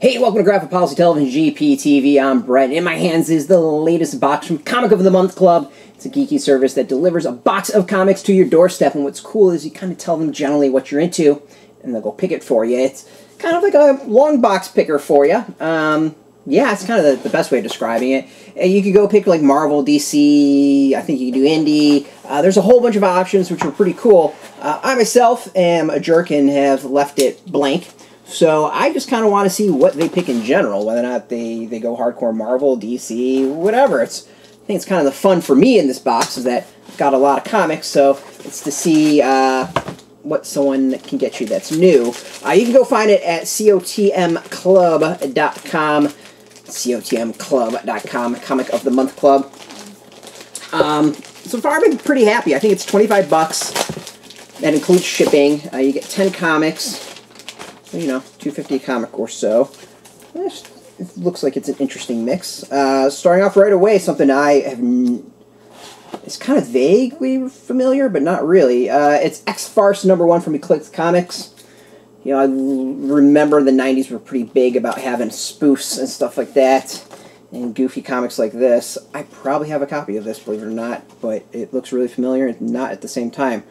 Hey, welcome to Graphic Policy Television GPTV. I'm Brett, and in my hands is the latest box from Comic of the Month Club. It's a geeky service that delivers a box of comics to your doorstep, and what's cool is you kind of tell them generally what you're into, and they'll go pick it for you. It's kind of like a long box picker for you. Yeah, it's kind of the best way of describing it. You could go pick like Marvel, DC, I think you can do indie. There's a whole bunch of options which are pretty cool. I myself am a jerk and have left it blank. So I just kind of want to see what they pick in general, whether or not they go hardcore Marvel, DC, whatever. I think it's kind of the fun for me in this box is that I've got a lot of comics, so it's to see what someone can get you that's new. You can go find it at cotmclub.com, cotmclub.com, Comic of the Month Club. So far I've been pretty happy. I think it's 25 bucks. That includes shipping. You get 10 comics. You know, $2.50 a comic or so. It looks like it's an interesting mix. Starting off right away, something I have... It's kind of vaguely familiar, but not really. It's XBar #1 from Eclipse Comics. You know, I remember the 90s were pretty big about having spoofs and stuff like that. And goofy comics like this. I probably have a copy of this, believe it or not. But it looks really familiar and not at the same time.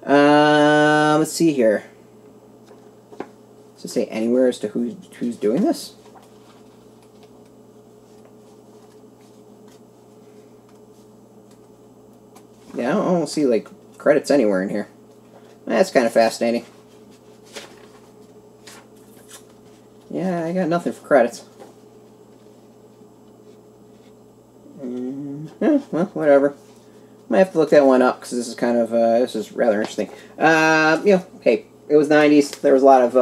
Let's see here. Does it say anywhere as to who's doing this? Yeah, I don't see like credits anywhere in here. That's kind of fascinating. Yeah, I got nothing for credits. Well, whatever. Might have to look that one up because this is kind of this is rather interesting. You know, hey. It was 90s. There was a lot of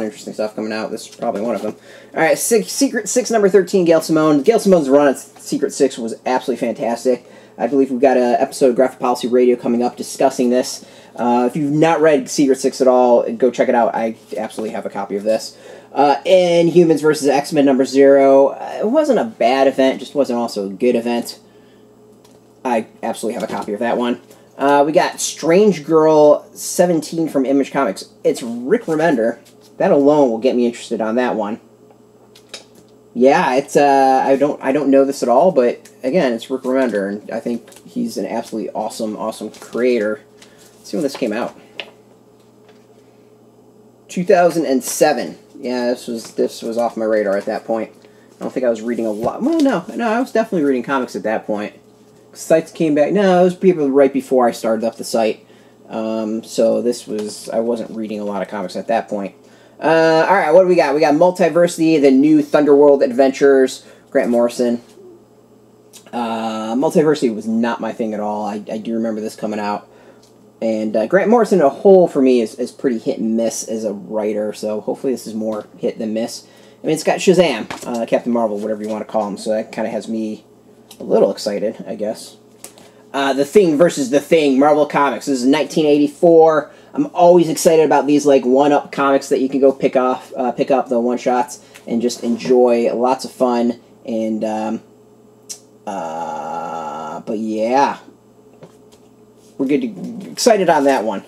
interesting stuff coming out. This is probably one of them. All right, Secret 6 number 13, Gail Simone. Gail Simone's run at Secret 6 was absolutely fantastic. I believe we've got an episode of Graphic Policy Radio coming up discussing this. If you've not read Secret 6 at all, go check it out. I absolutely have a copy of this. Inhumans vs. X-Men number 0. It wasn't a bad event, just wasn't also a good event. I absolutely have a copy of that one. We got Strange Girl 17 from Image Comics. It's Rick Remender. That alone will get me interested on that one. Yeah, it's I don't know this at all, but again, it's Rick Remender, and I think he's an absolutely awesome creator. Let's see when this came out. 2007. Yeah, this was off my radar at that point. I don't think I was reading a lot. Well, no, I was definitely reading comics at that point. Sites came back. No, it was people right before I started up the site. So I wasn't reading a lot of comics at that point. Alright, what do we got? We got Multiversity, the new Thunderworld Adventures, Grant Morrison. Multiversity was not my thing at all. I do remember this coming out. And Grant Morrison, as a whole, for me, is pretty hit and miss as a writer. So hopefully this is more hit than miss. I mean, it's got Shazam, Captain Marvel, whatever you want to call him. So that kind of has me a little excited, I guess. The Thing versus The Thing, Marvel Comics. This is 1984. I'm always excited about these like one-up comics that you can go pick up the one-shots and just enjoy. Lots of fun. And but yeah, we're excited on that one.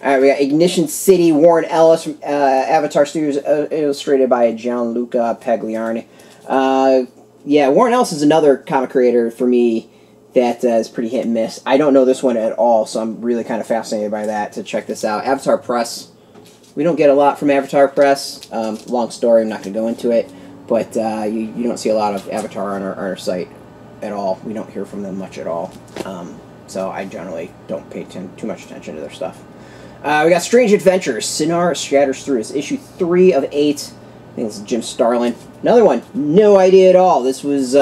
All right, we got Ignition City, Warren Ellis from Avatar Studios, illustrated by Gianluca Pagliarni. Yeah, Warren Ellis is another comic creator for me that is pretty hit and miss. I don't know this one at all, so I'm really kind of fascinated by that to check this out. Avatar Press. We don't get a lot from Avatar Press. Long story, I'm not going to go into it. But you don't see a lot of Avatar on our site at all. We don't hear from them much at all. So I generally don't pay too much attention to their stuff. We got Strange Adventures. Sinar Shatters Through. It's issue 3 of 8. I think this is Jim Starlin. Another one, no idea at all. This was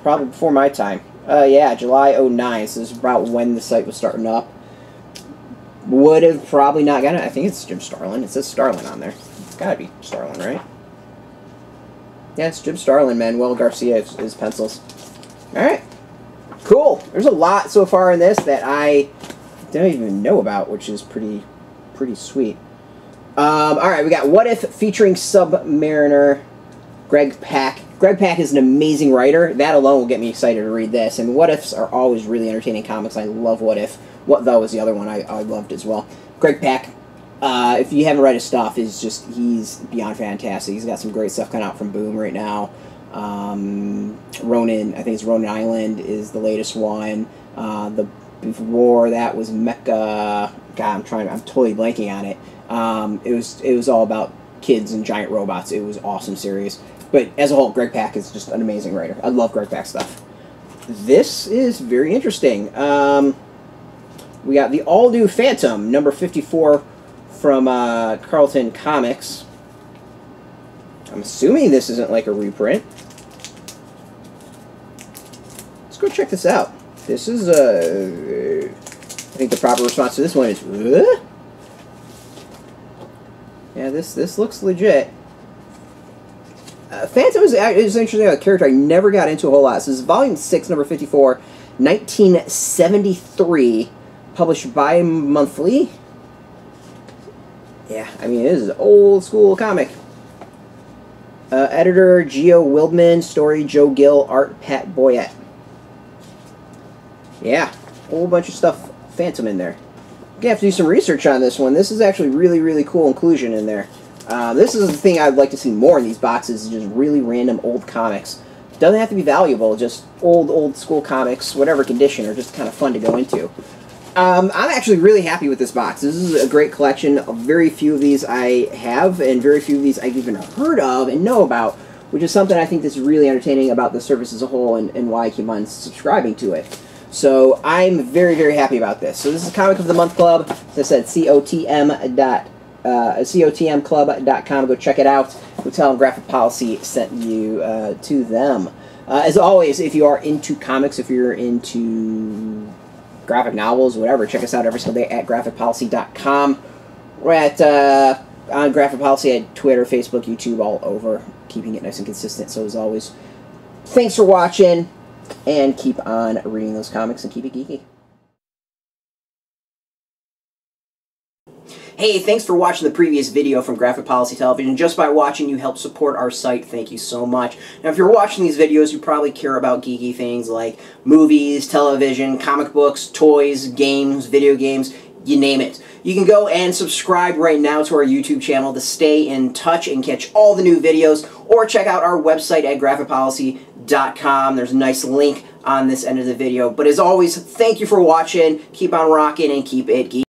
probably before my time. Yeah, July 09. So this is about when the site was starting up. Would have probably not gotten it. I think it's Jim Starlin. It says Starlin on there. It's gotta be Starlin, right? Yeah, it's Jim Starlin. Manuel Garcia is pencils. Alright. Cool. There's a lot so far in this that I don't even know about, which is pretty sweet. Alright, we got What If featuring Submariner, Greg Pak. Greg Pak is an amazing writer. That alone will get me excited to read this. And What Ifs are always really entertaining comics. I love What If. What Though is the other one I loved as well. Greg Pak, If you haven't read his stuff, he's beyond fantastic. He's got some great stuff coming out from Boom right now. Ronin, I think it's Ronin Island is the latest one. Before that was Mecha. God, I'm totally blanking on it. It was all about kids and giant robots. It was an awesome series. But as a whole, Greg Pak is just an amazing writer. I love Greg Pak stuff. This is very interesting. We got the all-new Phantom, number 54 from Carlton Comics. I'm assuming this isn't like a reprint. Let's go check this out. This is, I think the proper response to this one is, yeah, this looks legit. Phantom is interesting, a character I never got into a whole lot. So this is Volume 6, number 54, 1973, published bi-monthly. Yeah, I mean, it is an old-school comic. Editor, Geo Wildman, story, Joe Gill, art, Pat Boyette. Yeah, a whole bunch of stuff, Phantom in there. I'm gonna have to do some research on this one. This is actually really, really cool inclusion in there. This is the thing I'd like to see more in these boxes, is just really random old comics. Doesn't have to be valuable, just old school comics, whatever condition, are just kind of fun to go into. I'm actually really happy with this box. This is a great collection. Very few of these I have, and very few of these I've even heard of and know about, which is something I think that's really entertaining about the service as a whole, and why I keep on subscribing to it. So I'm very, very happy about this. So this is Comic of the Month Club. As I said, cotmclub.com. Go check it out. Go tell them Graphic Policy sent you to them. As always, if you are into comics, if you're into graphic novels, whatever, check us out every single day at graphicpolicy.com. We're at on Graphic Policy at Twitter, Facebook, YouTube, all over, keeping it nice and consistent. So as always, thanks for watching, and keep on reading those comics and keep it geeky. Hey, thanks for watching the previous video from Graphic Policy Television. Just by watching, you help support our site. Thank you so much. Now, if you're watching these videos, you probably care about geeky things like movies, television, comic books, toys, games, video games, you name it. You can go and subscribe right now to our YouTube channel to stay in touch and catch all the new videos, or check out our website at graphicpolicy.com. There's a nice link on this end of the video. But as always, thank you for watching. Keep on rocking and keep it geeky.